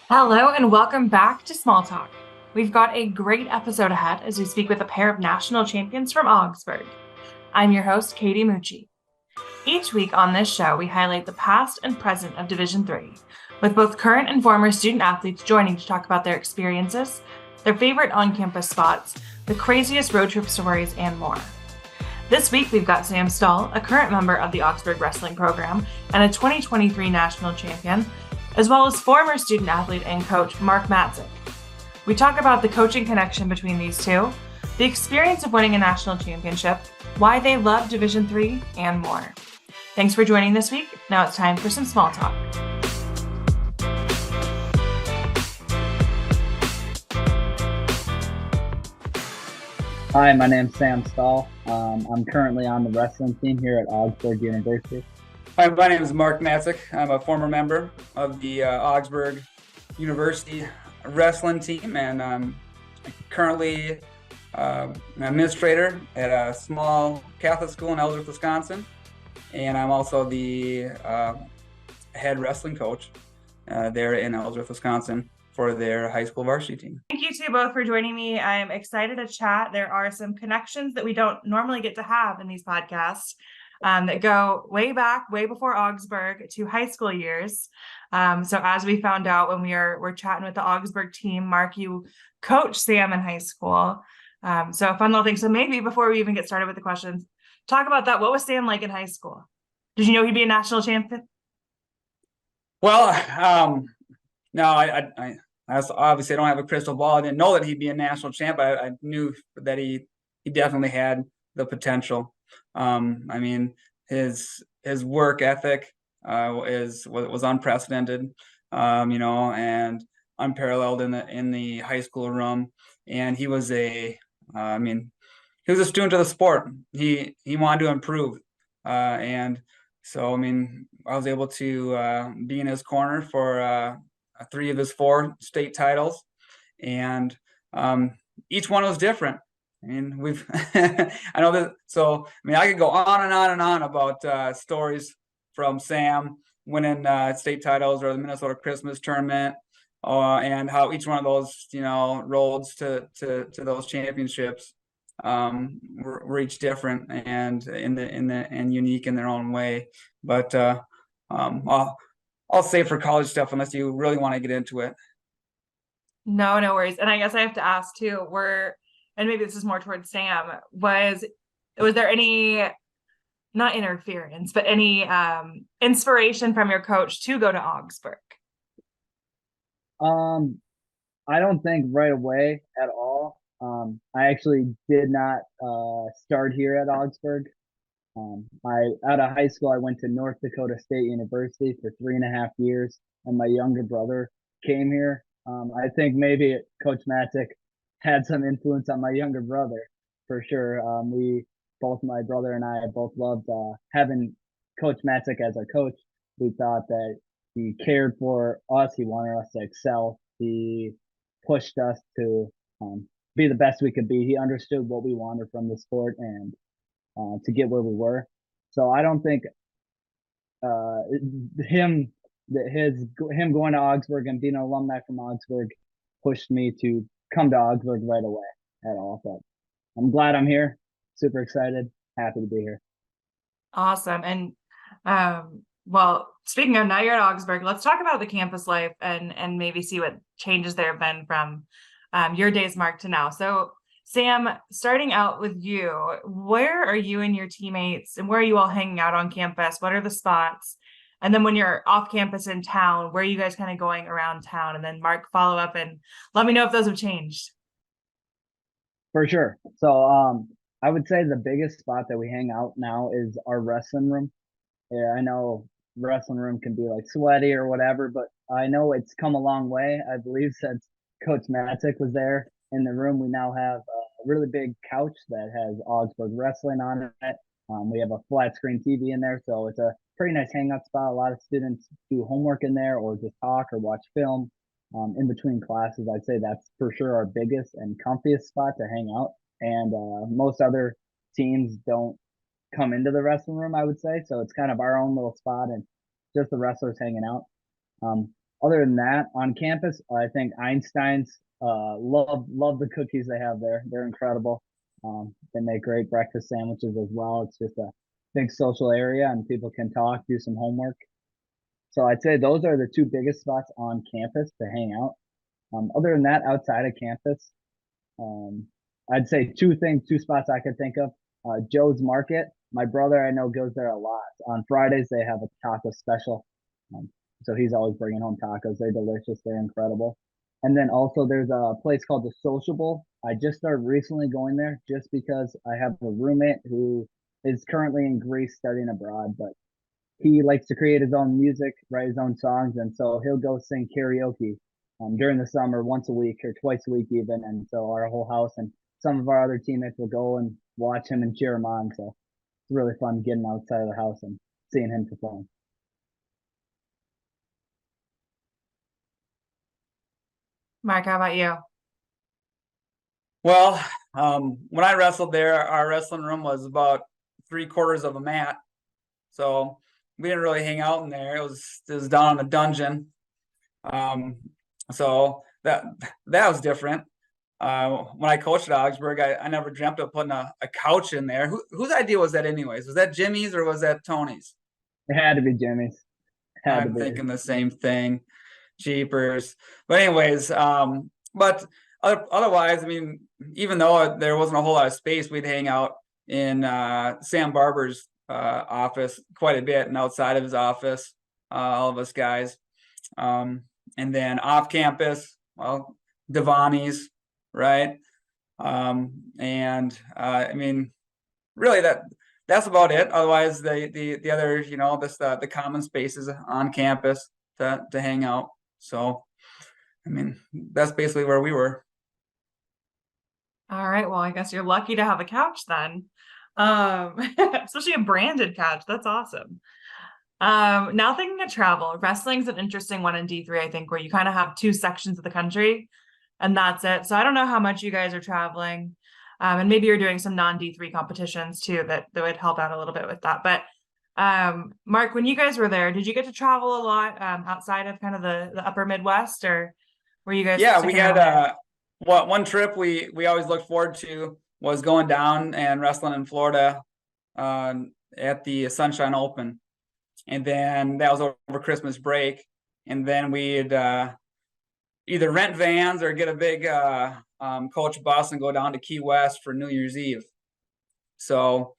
Hello and welcome back to Small Talk. We've got a great episode ahead as we speak with a pair of national champions from Augsburg. I'm your host, Katie Mucci. Each week on this show, we highlight the past and present of Division III, with both current and former student athletes joining to talk about their experiences, their favorite on-campus spots, the craziest road trip stories, and more. This week, we've got Sam Stuhl, a current member of the Augsburg wrestling program and a 2023 national champion, as well as former student athlete and coach Mark Matzek. We talk about the coaching connection between these two, the experience of winning a national championship, why they love Division III, and more. Thanks for joining this week. Now it's time for some small talk. Hi, my name's Sam Stuhl. I'm currently on the wrestling team here at Augsburg University. Hi, my name is Mark Matzek. I'm a former member of the Augsburg University wrestling team, and I'm currently an administrator at a small Catholic school in Ellsworth, Wisconsin. And I'm also the head wrestling coach there in Ellsworth, Wisconsin for their high school varsity team. Thank you to both for joining me. I'm excited to chat. There are some connections that we don't normally get to have in these podcasts. That go way back, way before Augsburg to high school years. So as we found out when we're chatting with the Augsburg team, Mark, you coached Sam in high school. So a fun little thing. So maybe before we even get started with the questions, talk about that. What was Sam like in high school? Did you know he'd be a national champion? Well, no, I obviously I don't have a crystal ball. I didn't know that he'd be a national champ. I knew that he definitely had the potential. I mean, his work ethic was unprecedented, and unparalleled in the high school room. And he was he was a student of the sport. He wanted to improve, and so I was able to be in his corner for 3 of his 4 state titles, and each one was different. I know that. So, I could go on and on and on about stories from Sam winning state titles or the Minnesota Christmas tournament, and how each one of those, roads to those championships were each different and and unique in their own way. But I'll save for college stuff unless you really want to get into it. No worries. And I guess I have to ask too, and maybe this is more towards Sam, was there any, not interference, but any inspiration from your coach to go to Augsburg? I don't think right away at all. I actually did not start here at Augsburg. Out of high school, I went to North Dakota State University for 3.5 years, and my younger brother came here. I think maybe Coach Matzek had some influence on my younger brother for sure. My brother and I both loved having Coach Matzek as our coach. We thought that he cared for us. He wanted us to excel. He pushed us to be the best we could be. He understood what we wanted from the sport and to get where we were. So I don't think him going to Augsburg and being an alumni from Augsburg pushed me to come to Augsburg right away at all. But I'm glad I'm here. Super excited. Happy to be here. Awesome. And well, speaking of, now you're at Augsburg, let's talk about the campus life and maybe see what changes there have been from your days, Mark, to now. So Sam, starting out with you, where are you and your teammates and where are you all hanging out on campus? What are the spots? And then when you're off campus in town, where are you guys kind of going around town? And then Mark, follow up and let me know if those have changed. For sure. So I would say the biggest spot that we hang out now is our wrestling room. Yeah, I know wrestling room can be like sweaty or whatever, but I know it's come a long way. I believe since Coach Matzek was there in the room, we now have a really big couch that has Augsburg wrestling on it. We have a flat screen TV in there, so it's a pretty nice hangout spot. A lot of students do homework in there or just talk or watch film in between classes. I'd say that's for sure our biggest and comfiest spot to hang out. And most other teams don't come into the wrestling room, I would say. So it's kind of our own little spot and just the wrestlers hanging out. Other than that, on campus, I think Einstein's love the cookies they have there. They're incredible. They make great breakfast sandwiches as well. It's just a big social area and people can talk, do some homework. So I'd say those are the two biggest spots on campus to hang out. Other than that, outside of campus, um, I'd say two spots I could think of. Joe's Market. My brother I know goes there a lot. On Fridays they have a taco special, um, so he's always bringing home tacos. They're delicious. They're incredible. And then also there's a place called the Sociable. I just started recently going there just because I have a roommate who is currently in Greece studying abroad, but he likes to create his own music, write his own songs, and so he'll go sing karaoke during the summer once a week or twice a week even. And so our whole house and some of our other teammates will go and watch him and cheer him on. So it's really fun getting outside of the house and seeing him perform. Mark, how about you? Well, when I wrestled there, our wrestling room was about 3/4 of a mat. So we didn't really hang out in there. It was down in the dungeon. So that was different. When I coached at Augsburg, I never dreamt of putting a couch in there. Whose idea was that anyways? Was that Jimmy's or was that Tony's? It had to be Jimmy's. I'm thinking the same thing. Jeepers. But anyways, but otherwise, I mean, even though there wasn't a whole lot of space, we'd hang out in Sam Barber's office quite a bit, and outside of his office, all of us guys. And then off campus, well, Devani's, right? And I mean, really that's about it. Otherwise, the other, the common spaces on campus to hang out. So, I mean, that's basically where we were. All right. Well, I guess you're lucky to have a couch then. Especially a branded couch. That's awesome. Now thinking of travel, wrestling's an interesting one in D3, I think, where you kind of have two sections of the country and that's it. So I don't know how much you guys are traveling. And maybe you're doing some non-D3 competitions too that would help out a little bit with that. But Mark, when you guys were there, did you get to travel a lot outside of kind of the upper Midwest, or were you guys? Yeah, we had one trip we always looked forward to was going down and wrestling in Florida at the Sunshine Open. And then that was over Christmas break. And then we'd either rent vans or get a big coach bus and go down to Key West for New Year's Eve. So,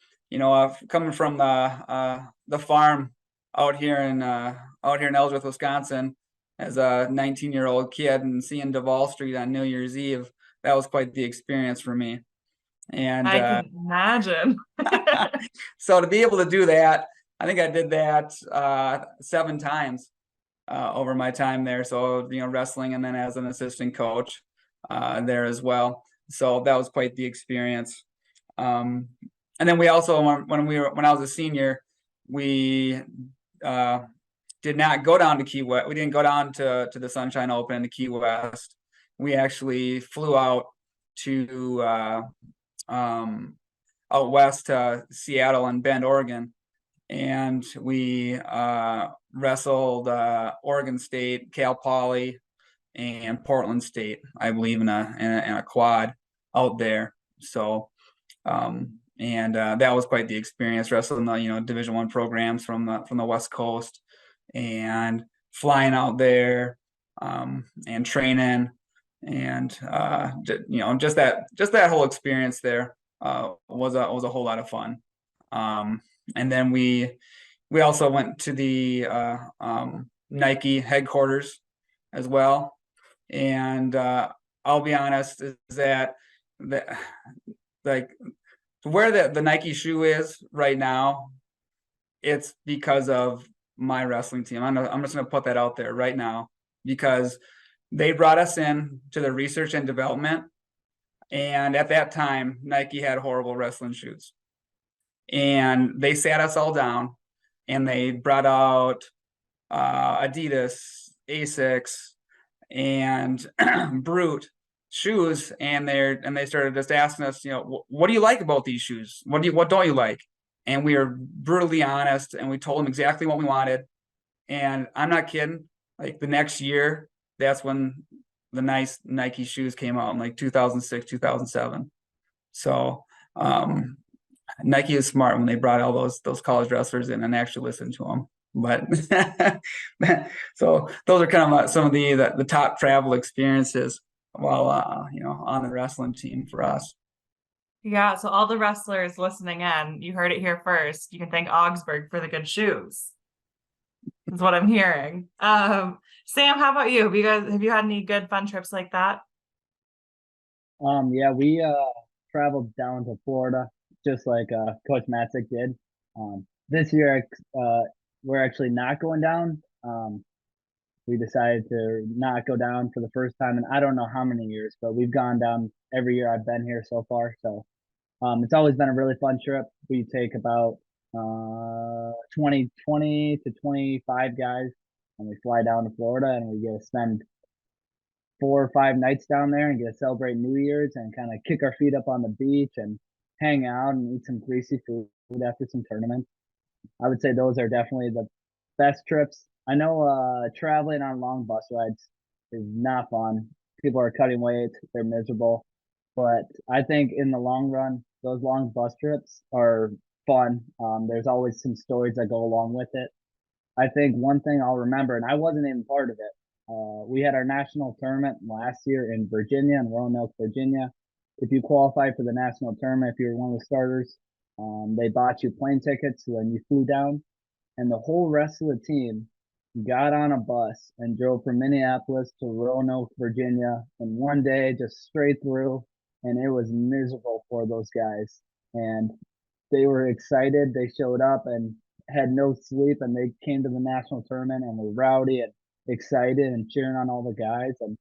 coming from the farm out here in Ellsworth, Wisconsin, as a 19-year-old kid and seeing Duval Street on New Year's Eve, that was quite the experience for me. And I can imagine. So to be able to do that, I think I did that 7 times over my time there. So, wrestling and then as an assistant coach there as well. So that was quite the experience. And then we also, when I was a senior, we did not go down to Key West. We didn't go down to the Sunshine Open to Key West. We actually flew out to out west to Seattle and Bend, Oregon, and we wrestled Oregon State, Cal Poly, and Portland State, I believe, in a quad out there. So, and that was quite the experience, wrestling the Division I programs from the West Coast, and flying out there and training, and just that whole experience there was a whole lot of fun. And then we also went to the Nike headquarters as well. And I'll be honest, is that like where the Nike shoe is right now, it's because of my wrestling team. I'm just gonna put that out there right now, because they brought us in to the research and development, and at that time Nike had horrible wrestling shoes, and they sat us all down and they brought out Adidas, Asics, and Brute shoes, and they started just asking us, what do you like about these shoes? What don't you like? And we were brutally honest, and we told them exactly what we wanted. And I'm not kidding. like the next year, that's when the nice Nike shoes came out in like 2006, 2007. So Nike is smart when they brought all those college wrestlers in and actually listened to them. But so those are kind of some of the top travel experiences while on the wrestling team for us. Yeah, so all the wrestlers listening in, you heard it here first. You can thank Augsburg for the good shoes. That's what I'm hearing. Sam, how about you? Have you had any good fun trips like that? Yeah, we traveled down to Florida just like Coach Matzek did. This year we're actually not going down. We decided to not go down for the first time in I don't know how many years, but we've gone down every year I've been here so far. So it's always been a really fun trip. We take about 20 to 25 guys and we fly down to Florida and we get to spend 4 or 5 nights down there and get to celebrate New Year's and kind of kick our feet up on the beach and hang out and eat some greasy food after some tournaments. I would say those are definitely the best trips. I know traveling on long bus rides is not fun. People are cutting weight, they're miserable. But I think in the long run, those long bus trips are fun. There's always some stories that go along with it. I think one thing I'll remember, and I wasn't even part of it. We had our national tournament last year in Virginia, in Roanoke, Virginia. If you qualified for the national tournament, if you were one of the starters, they bought you plane tickets, so then you flew down, and the whole rest of the team got on a bus and drove from Minneapolis to Roanoke, Virginia, in one day, just straight through. And it was miserable for those guys. And they were excited. They showed up and had no sleep, and they came to the national tournament and were rowdy and excited and cheering on all the guys and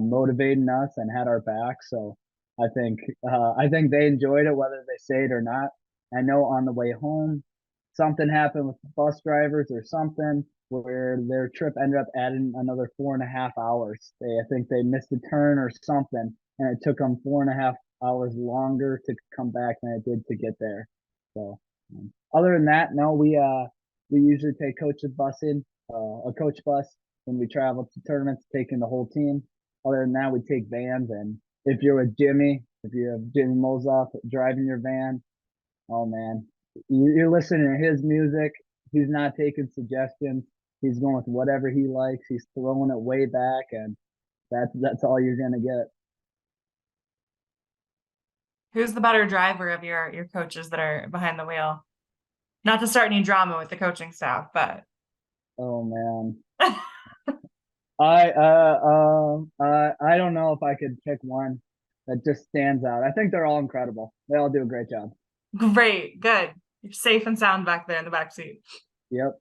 motivating us and had our back. So I think they enjoyed it, whether they stayed or not. I know on the way home, something happened with the bus drivers or something where their trip ended up adding another 4.5 hours. I think they missed a turn or something, and it took them 4.5 hours longer to come back than it did to get there. So other than that, no, we usually take coach's bus in, a coach bus when we travel to tournaments, taking the whole team. Other than that, we take vans, and if you're with Jimmy, if you have Jimmy Mozoff driving your van, oh man, you're listening to his music. He's not taking suggestions. He's going with whatever he likes. He's throwing it way back, and that's all you're gonna get. Who's the better driver of your coaches that are behind the wheel? Not to start any drama with the coaching staff, but Oh man, I don't know if I could pick one that just stands out. I think they're all incredible. They all do a great job. great, good. You're safe and sound back there in the back seat. Yep.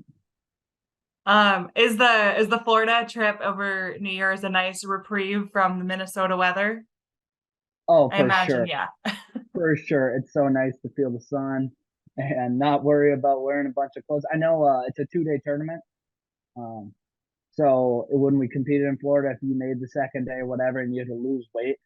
Is the Florida trip over New Year's a nice reprieve from the Minnesota weather? Oh, I for imagine, sure. yeah. For sure. It's so nice to feel the sun and not worry about wearing a bunch of clothes. I know it's a 2-day tournament. Um, so when we competed in Florida, if you made the second day or whatever and you had to lose weight,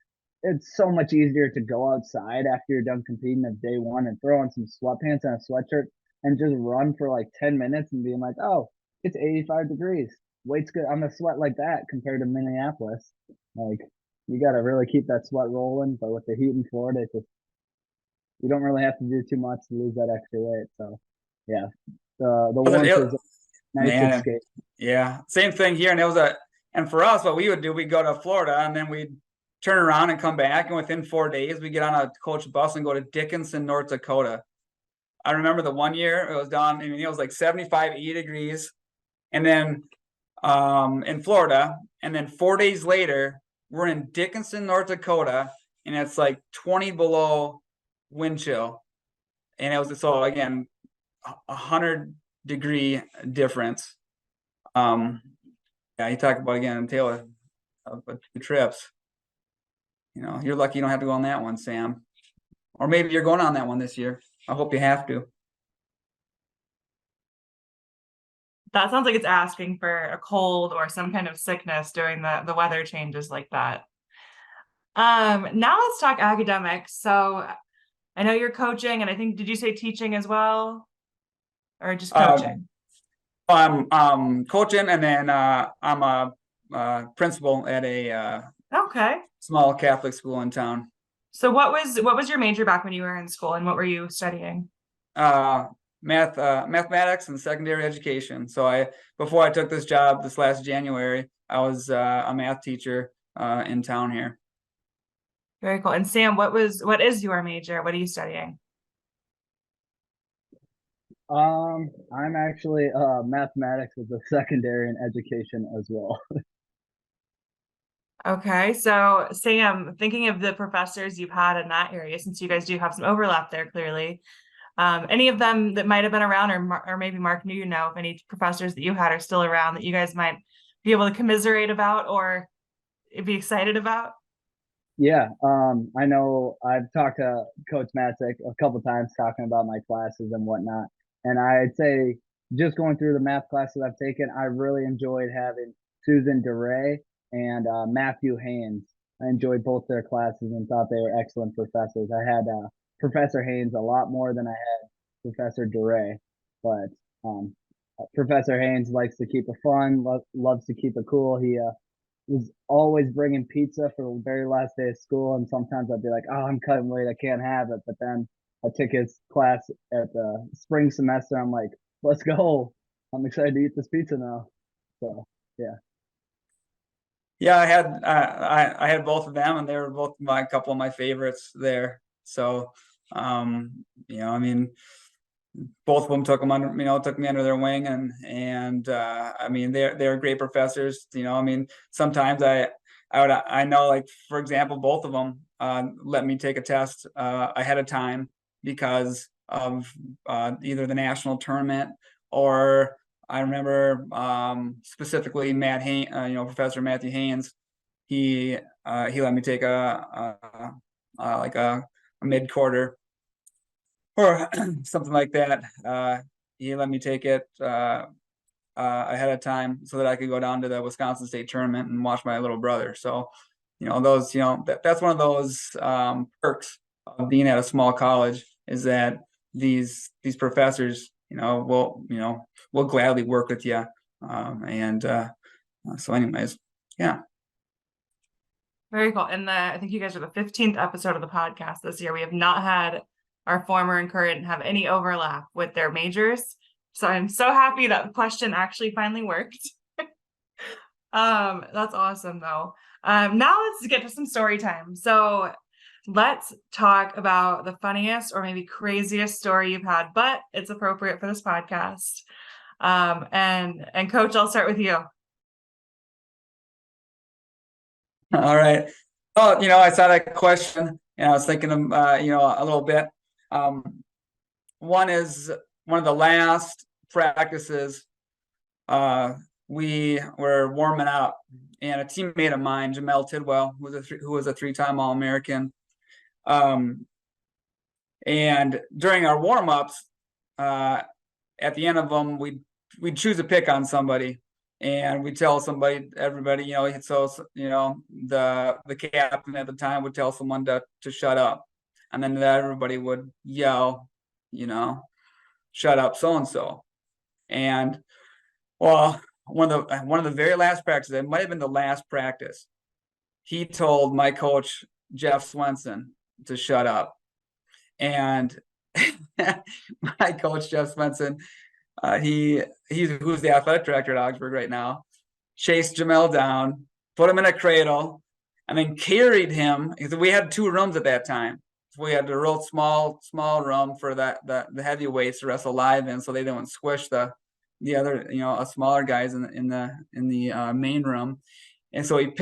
it's so much easier to go outside after you're done competing at day one and throw on some sweatpants and a sweatshirt and just run for like 10 minutes and being like, oh, it's 85 degrees. Weight's good. I'm gonna sweat like that compared to Minneapolis. Like you got to really keep that sweat rolling. But with the heat in Florida, it's just you don't really have to do too much to lose that extra weight. So yeah, the warmth is a nice Man, escape. yeah, same thing here. And for us, what we would do, we'd go to Florida and then we'd turn around and come back. And within 4 days, we get on a coach bus and go to Dickinson, North Dakota. I remember the one year it was down, I mean, it was like 75, 80 degrees. And then in Florida, and then 4 days later, we're in Dickinson, North Dakota, and it's like 20 below wind chill. And it was so again, 100-degree difference. Yeah, you talk about again, Taylor, two trips. You know, you're lucky you don't have to go on that one, Sam. Or maybe you're going on that one this year. I hope you have to. That sounds like it's asking for a cold or some kind of sickness during the weather changes like that. Now let's talk academics. So I know you're coaching, and I think, did you say teaching as well? Or just coaching? I'm coaching, and then I'm a principal at a Okay. small Catholic school in town. So what was your major back when you were in school, and what were you studying? Mathematics and secondary education. So before I took this job this last January, I was a math teacher in town here. Very cool. And Sam, what is your major? What are you studying? I'm actually mathematics with a secondary in education as well. Okay, so Sam, thinking of the professors you've had in that area, since you guys do have some overlap there, clearly, any of them that might have been around, or maybe Mark knew, if any professors that you had are still around that you guys might be able to commiserate about or be excited about? Yeah, I know I've talked to Coach Matzek a couple times talking about my classes and whatnot. And I'd say just going through the math classes I've taken, I really enjoyed having Susan DeRay and Matthew Haynes. I enjoyed both their classes and thought they were excellent professors. I had Professor Haynes a lot more than I had Professor DeRay, but Professor Haynes likes to keep it fun, loves to keep it cool. He was always bringing pizza for the very last day of school, and sometimes I'd be like, "Oh, I'm cutting late, I can't have it." But then I took his class at the spring semester. I'm like, "Let's go! I'm excited to eat this pizza now." So yeah, Yeah, I had both of them, and they were both a couple of my favorites there. So I mean, both of them took me under their wing, and I mean, they're great professors. I mean, sometimes I know, like, for example, both of them let me take a test ahead of time because of either the national tournament, or I remember specifically Professor Matthew Haynes. He let me take like a mid quarter or something like that. He let me take it ahead of time so that I could go down to the Wisconsin State tournament and watch my little brother. So, that's one of those perks of being at a small college, is that these professors, will gladly work with you. So anyways, yeah. Very cool. And I think you guys are the 15th episode of the podcast this year. We have not had our former and current have any overlap with their majors. So I'm so happy that the question actually finally worked. That's awesome though. Now let's get to some story time. So let's talk about the funniest or maybe craziest story you've had, but it's appropriate for this podcast. And Coach, I'll start with you. All right. Oh, I saw that question and I was thinking of, a little bit. One of the last practices, we were warming up, and a teammate of mine, Jamel Tidwell, who was a three-time All-American. And during our warm-ups, at the end of them, we'd choose a pick on somebody. And we tell everybody, so the captain at the time would tell someone to shut up, and then everybody would yell, shut up, so and so. And well, one of the very last practices, it might have been the last practice, he told my coach Jeff Swenson to shut up, and my coach Jeff Swenson, who's the athletic director at Augsburg right now, chased Jamel down, put him in a cradle, and then carried him, because we had two rooms at that time. So we had a real small room for the heavyweights to wrestle live in, so they didn't squish the other smaller guys in the main room. And so he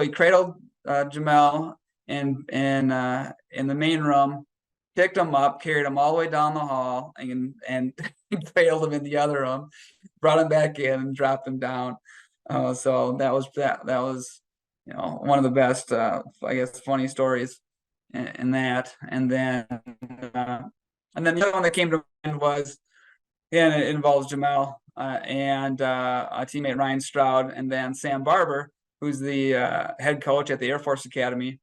cradled Jamel in the main room, picked him up, carried him all the way down the hall, and cradled him in the other room, brought him back in, and dropped him down. So that was one of the best, I guess, funny stories in that. And then the other one that came to mind was, it involves Jamel and a teammate, Ryan Stroud, and then Sam Barber, who's the head coach at the Air Force Academy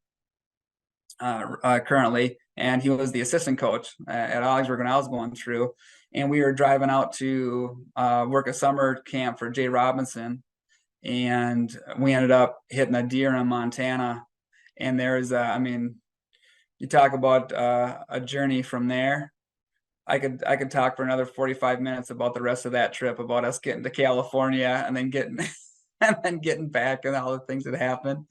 currently, and he was the assistant coach at Augsburg when I was going through. and we were driving out to work a summer camp for Jay Robinson, and we ended up hitting a deer in Montana. And there's, I mean, you talk about a journey from there. I could talk for another 45 minutes about the rest of that trip, about us getting to California and then getting and then getting back and all the things that happened.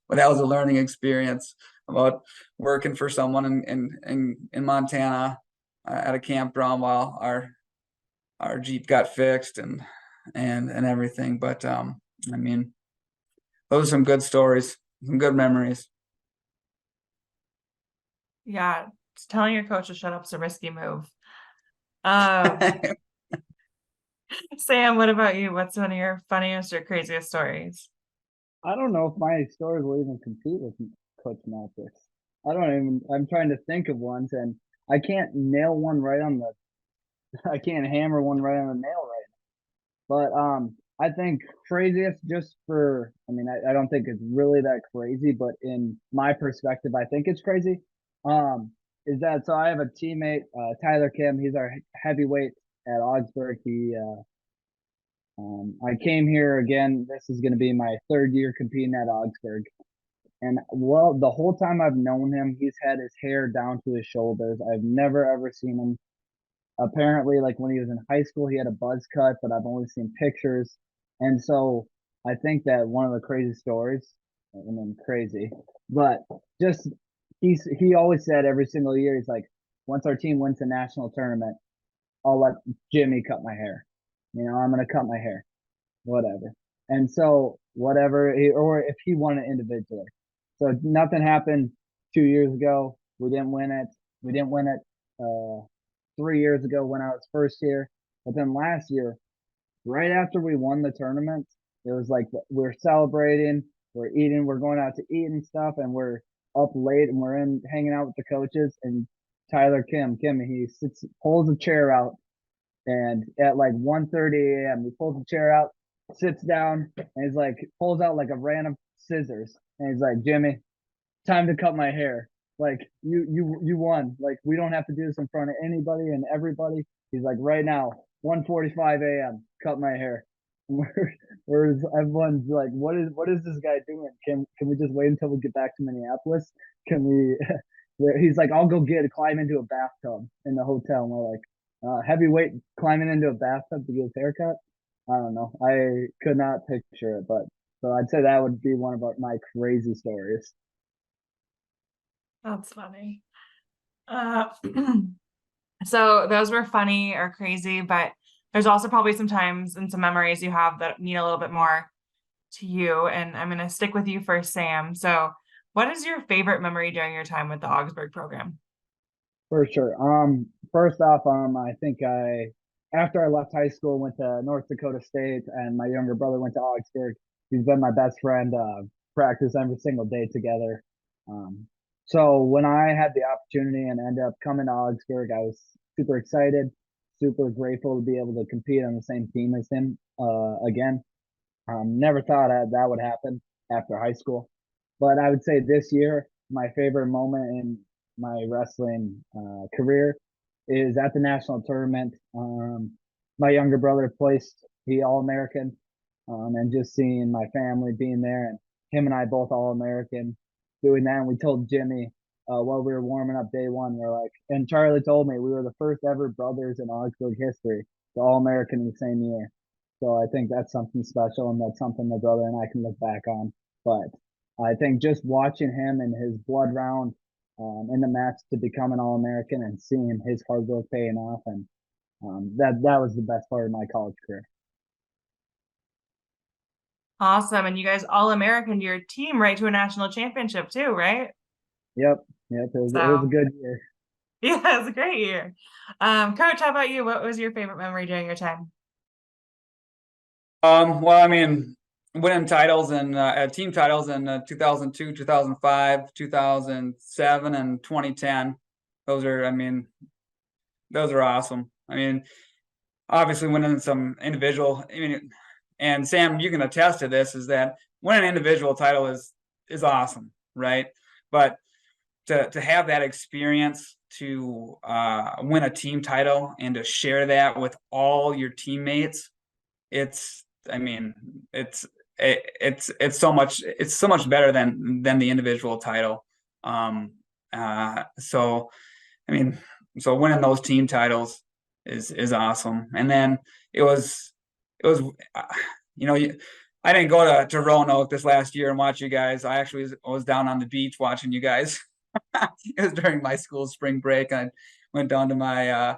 But that was a learning experience about working for someone in Montana at a campground while our Jeep got fixed and everything. But I mean, those are some good stories, some good memories. Yeah, telling your coach to shut up's a risky move. Sam, what about you? What's one of your funniest or craziest stories? I don't know if my stories will even compete with Coach Matzek. I'm trying to think of ones, and I can't nail one right on the, I can't hammer one right on the nail right now. But I think craziest I mean, I don't think it's really that crazy, but in my perspective, I think it's crazy. Is that so? I have a teammate, Tyler Kim. He's our heavyweight at Augsburg. I came here again. This is going to be my third year competing at Augsburg. And well, the whole time I've known him, he's had his hair down to his shoulders. I've never ever seen him. Apparently, like when he was in high school, he had a buzz cut, but I've only seen pictures. And so I think that one of the crazy stories, I mean, crazy, but just he always said every single year, he's like, once our team wins the national tournament, I'll let Jimmy cut my hair. I'm gonna cut my hair, whatever. And so whatever, or if he won it individually. So nothing happened 2 years ago. We didn't win it. We didn't win it 3 years ago when I was first here. But then last year, right after we won the tournament, it was like we're celebrating, we're eating, we're going out to eat and stuff, and we're up late and we're hanging out with the coaches. And Tyler Kim, he pulls a chair out, and at like 1:30 a.m., he pulls the chair out, sits down, and he's like, pulls out like a random scissors, and he's like, Jimmy, time to cut my hair. Like you won. Like we don't have to do this in front of anybody and everybody. He's like, right now, 1:45 a.m., cut my hair. Whereas everyone's like, what is this guy doing? Can we just wait until we get back to Minneapolis? Can we? He's like, I'll go climb into a bathtub in the hotel. And we're like, heavyweight climbing into a bathtub to get his haircut. I don't know. I could not picture it, but so I'd say that would be one of my crazy stories. That's funny. So those were funny or crazy, but there's also probably some times and some memories you have that mean a little bit more to you. And I'm going to stick with you first, Sam. So what is your favorite memory during your time with the Augsburg program? For sure. First off, I think after I left high school, went to North Dakota State, and my younger brother went to Augsburg. He's been my best friend. Practice every single day together. So when I had the opportunity and ended up coming to Augsburg, I was super excited, super grateful to be able to compete on the same team as him again. Never thought that would happen after high school, but I would say this year, my favorite moment in my wrestling career is at the national tournament. My younger brother placed the All-American, and just seeing my family being there and him and I both All-American doing that. And we told Jimmy while we were warming up day one, we're like, and Charlie told me we were the first ever brothers in Augsburg history to All-American in the same year. So I think that's something special, and that's something my brother and I can look back on. But I think just watching him and his blood round in the match to become an All-American and seeing his hard work paying off, and that was the best part of my college career. Awesome. And you guys All-American your team right to a national championship too, right? Yep. It was a good year. Yeah, it was a great year. Coach, how about you? What was your favorite memory during your time? Well, I mean, winning titles and team titles in 2002, 2005, 2007, and 2010. Those are awesome. I mean, obviously winning some individual. I mean, and Sam, you can attest to this: is that winning an individual title is awesome, right? But to have that experience to win a team title and to share that with all your teammates, it's so much better than the individual title. So winning those team titles is awesome. And then it was I didn't go to Roanoke this last year and watch you guys. I actually was down on the beach watching you guys. It was during my school spring break. I went down to my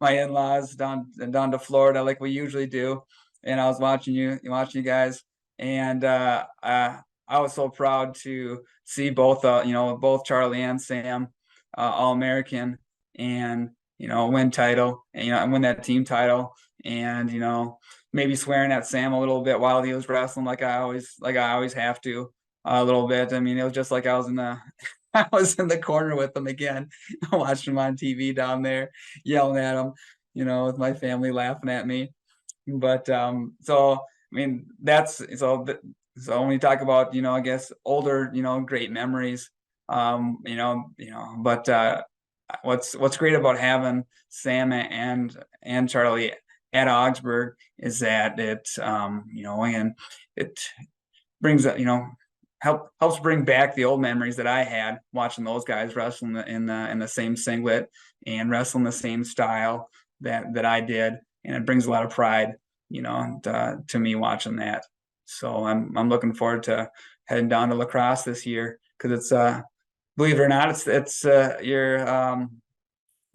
in-laws down to Florida like we usually do, and I was watching you guys, and I was so proud to see both Charlie and Sam All-American, and win title, and win that team title, and maybe swearing at Sam a little bit while he was wrestling, like I always have to a little bit. I mean, it was just like I was in the corner with him again. I watched him on TV down there, yelling at him, with my family laughing at me. But so I mean, so when you talk about I guess older great memories, but what's great about having Sam and Charlie at Augsburg is that it and it brings helps bring back the old memories that I had watching those guys wrestling in the same singlet and wrestling the same style that I did, and it brings a lot of pride to me watching that. So I'm looking forward to heading down to La Crosse this year, because it's believe it or not, it's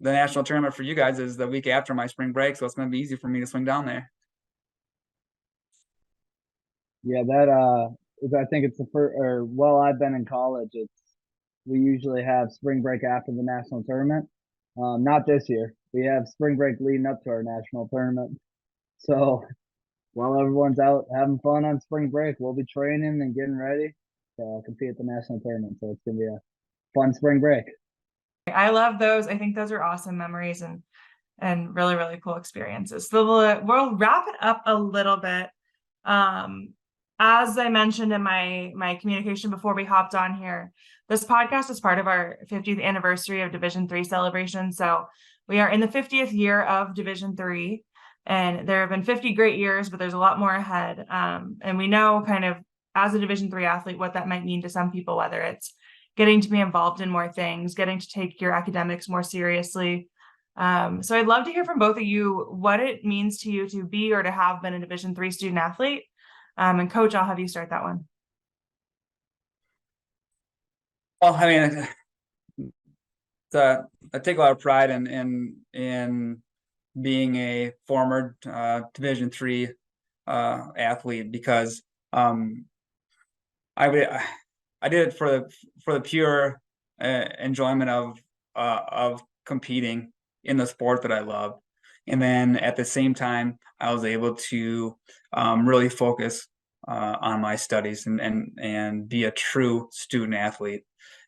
the national tournament for you guys is the week after my spring break, so it's going to be easy for me to swing down there. Yeah, I think it's the first, I've been in college. We usually have spring break after the national tournament. Not this year. We have spring break leading up to our national tournament. So while everyone's out having fun on spring break, we'll be training and getting ready to compete at the national tournament. So it's going to be a fun spring break. I love those. I think those are awesome memories and really, really cool experiences. So we'll wrap it up a little bit. As I mentioned in my communication before we hopped on here, this podcast is part of our 50th anniversary of Division III celebration. So we are in the 50th year of Division III, and there have been 50 great years, but there's a lot more ahead. And we know kind of as a Division III athlete what that might mean to some people, whether it's getting to be involved in more things, getting to take your academics more seriously. So I'd love to hear from both of you what it means to you to be or to have been a Division III student athlete. And Coach, I'll have you start that one. Well, I mean, I take a lot of pride in being a former Division III athlete, because I did it for the pure enjoyment of competing in the sport that I love, and then at the same time I was able to really focus on my studies and be a true student athlete,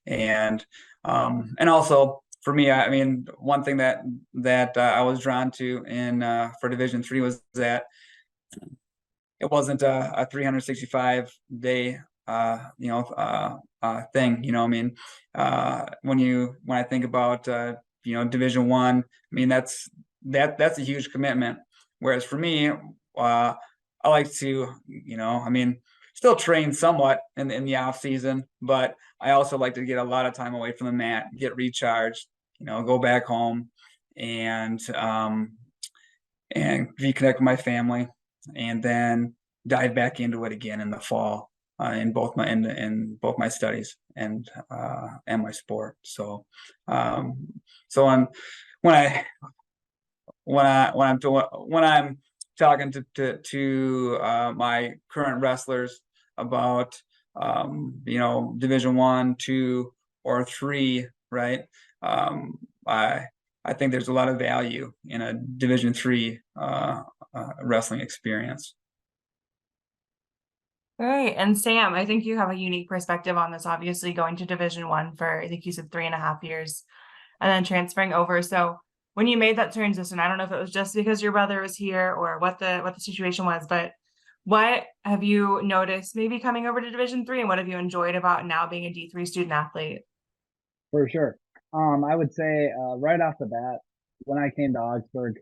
and also for me, I mean, one thing that I was drawn to in for Division III was that it wasn't a 365-day thing. I mean, when I think about Division I, I mean, that's a huge commitment. Whereas for me, I like to, I mean, still train somewhat in the off season, but I also like to get a lot of time away from the mat, get recharged, go back home and reconnect with my family, and then dive back into it again in the fall, in both my studies and my sport. So when I'm talking to my current wrestlers about Division I, II, or III, right? I think there's a lot of value in a Division III wrestling experience. All right. And Sam, I think you have a unique perspective on this, obviously going to Division I for, I think you said 3.5 years, and then transferring over. So when you made that transition, I don't know if it was just because your brother was here or what the situation was, but what have you noticed maybe coming over to Division III, and what have you enjoyed about now being a D3 student athlete? For sure. I would say right off the bat, when I came to Augsburg,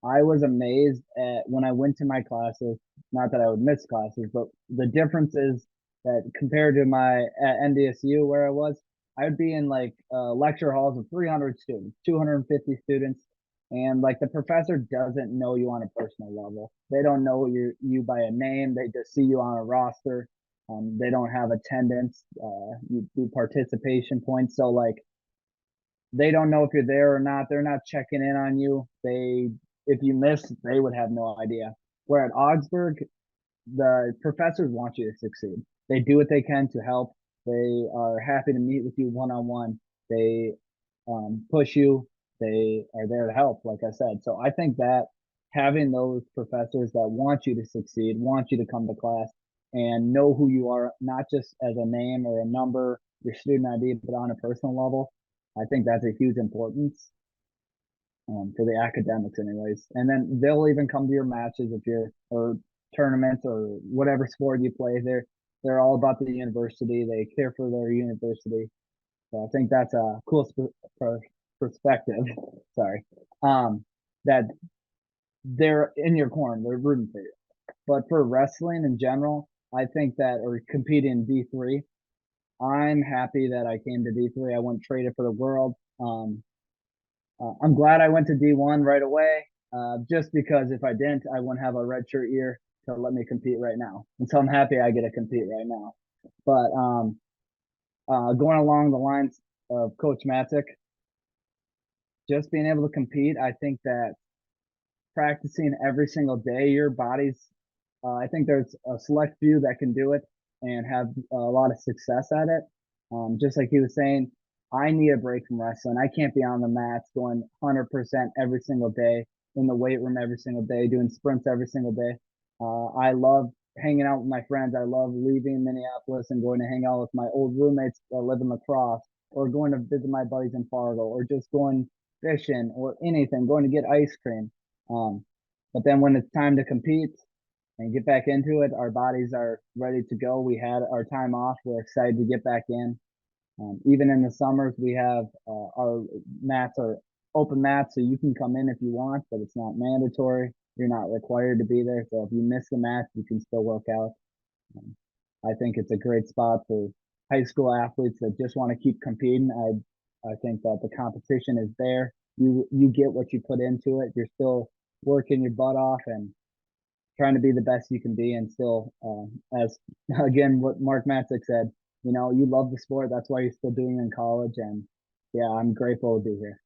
I was amazed at when I went to my classes. Not that I would miss classes, but the difference is that compared to my at NDSU where I was, I would be in like lecture halls of 300 students, 250 students, and like the professor doesn't know you on a personal level. They don't know you by a name. They just see you on a roster. They don't have attendance. You do participation points. So like they don't know if you're there or not. They're not checking in on you. If you miss, they would have no idea. Where at Augsburg, the professors want you to succeed. They do what they can to help. They are happy to meet with you one on one. They push you. They are there to help, like I said. So I think that having those professors that want you to succeed, want you to come to class, and know who you are, not just as a name or a number, your student ID, but on a personal level, I think that's a huge importance for the academics, anyways. And then they'll even come to your matches if you're or tournaments or whatever sport you play. They're all about the university. They care for their university. So I think that's a cool perspective. Sorry, that they're in your corner. They're rooting for you. But for wrestling in general, I think that or competing in D3, I'm happy that I came to D3. I wouldn't trade it for the world. I'm glad I went to D1 right away, just because if I didn't, I wouldn't have a redshirt year to let me compete right now. And so I'm happy I get to compete right now. But going along the lines of Coach Matzek, just being able to compete, I think that practicing every single day, your body's, I think there's a select few that can do it and have a lot of success at it. Just like he was saying, I need a break from wrestling. I can't be on the mats going 100% every single day, in the weight room every single day, doing sprints every single day. I love hanging out with my friends. I love leaving Minneapolis and going to hang out with my old roommates that live in La Crosse, or going to visit my buddies in Fargo, or just going fishing or anything, going to get ice cream. But then when it's time to compete and get back into it, our bodies are ready to go. We had our time off. We're excited to get back in. Even in the summers, we have our mats are open mats, so you can come in if you want, but it's not mandatory. You're not required to be there. So if you miss the match, you can still work out. I think it's a great spot for high school athletes that just want to keep competing. I think that the competition is there. You get what you put into it. You're still working your butt off and trying to be the best you can be, and still, as again what Mark Matzek said, you love the sport. That's why you're still doing it in college. And yeah, I'm grateful to be here.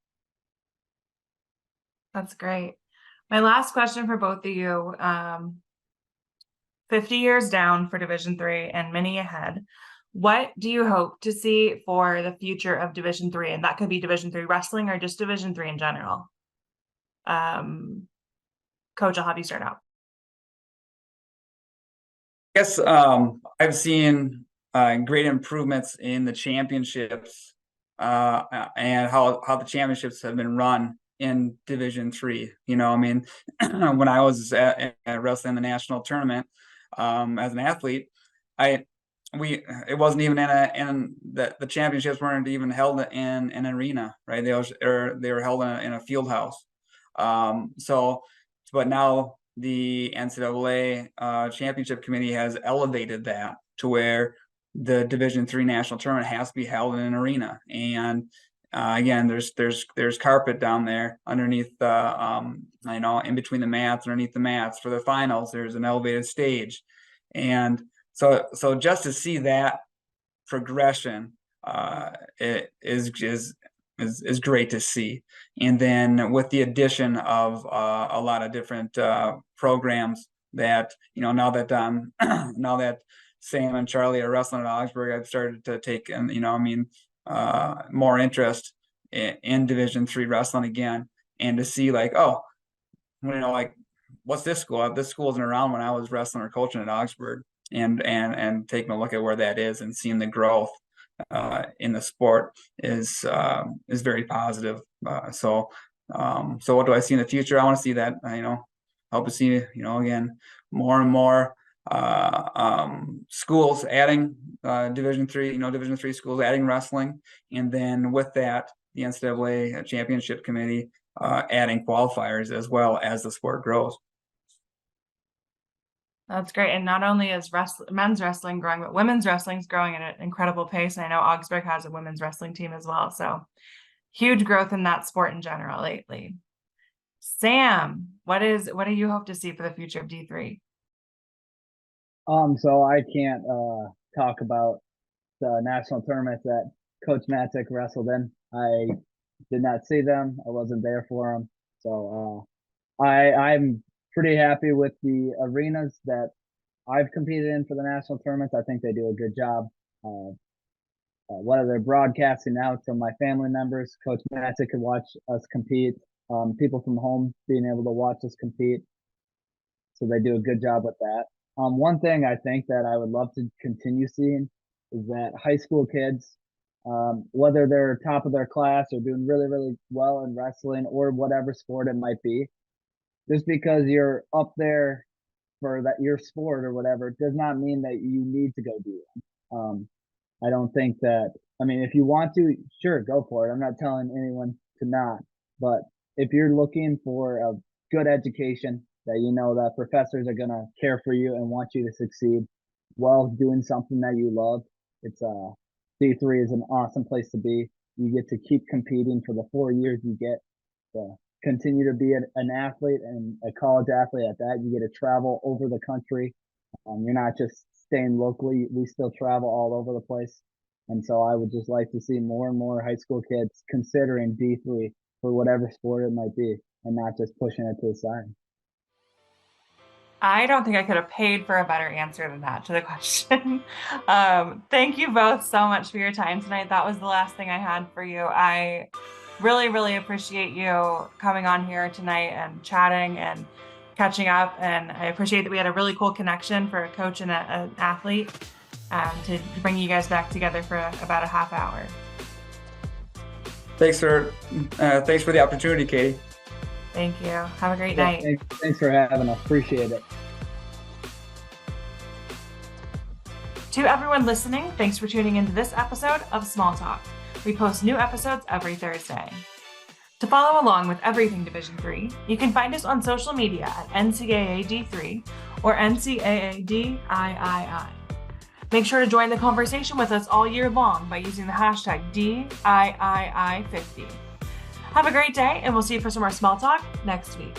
That's great. My last question for both of you, 50 years down for Division III and many ahead, what do you hope to see for the future of Division III? And that could be Division III wrestling or just Division III in general. Coach, I'll have you start out. I guess I've seen great improvements in the championships and how the championships have been run in Division III. When I was at wrestling the national tournament as an athlete, it wasn't even in the championships weren't even held in an arena, right? They were held in a field house. But now the NCAA championship committee has elevated that to where the Division III national tournament has to be held in an arena. And again, there's carpet down there underneath in between the mats, underneath the mats for the finals. There's an elevated stage, and so just to see that progression it is great to see. And then with the addition of a lot of different programs that now that Sam and Charlie are wrestling at Augsburg, I've started to take more interest in Division III wrestling again, and to see what's this school? This school wasn't around when I was wrestling or coaching at Augsburg, and taking a look at where that is and seeing the growth in the sport is very positive. So what do I see in the future? I want to see that, hope to see, again, more and more schools adding Division III schools adding wrestling. And then with that, the NCAA championship committee adding qualifiers as well as the sport grows. That's great. And not only is men's wrestling growing, but women's wrestling is growing at an incredible pace. And I know Augsburg has a women's wrestling team as well. So huge growth in that sport in general lately. Sam, what do you hope to see for the future of D3? So I can't talk about the national tournaments that Coach Matzek wrestled in. I did not see them. I wasn't there for them. So I'm pretty happy with the arenas that I've competed in for the national tournaments. I think they do a good job. Whether they're broadcasting out to my family members, Coach Matzek could watch us compete. People from home being able to watch us compete. So they do a good job with that. One thing I think that I would love to continue seeing is that high school kids, whether they're top of their class or doing really, really well in wrestling or whatever sport it might be, just because you're up there for that your sport or whatever does not mean that you need to go do it. I don't think that. I mean, if you want to, sure, go for it. I'm not telling anyone to not, but if you're looking for a good education, that you know that professors are going to care for you and want you to succeed while doing something that you love, it's D3 is an awesome place to be. You get to keep competing for the 4 years you get to continue to be an athlete and a college athlete at that. You get to travel over the country. You're not just staying locally. We still travel all over the place. And so I would just like to see more and more high school kids considering D3 for whatever sport it might be and not just pushing it to the side. I don't think I could have paid for a better answer than that to the question. Thank you both so much for your time tonight. That was the last thing I had for you. I really, really appreciate you coming on here tonight and chatting and catching up. And I appreciate that we had a really cool connection for a coach and an athlete to bring you guys back together for about a half hour. Thanks for the opportunity, Katie. Thank you. Have a great night. Thanks for having us. Appreciate it. To everyone listening, thanks for tuning into this episode of Small Talk. We post new episodes every Thursday. To follow along with everything Division III, you can find us on social media at NCAA D3 or NCAA DIII. Make sure to join the conversation with us all year long by using the hashtag DIII50. Have a great day, and we'll see you for some more small talk next week.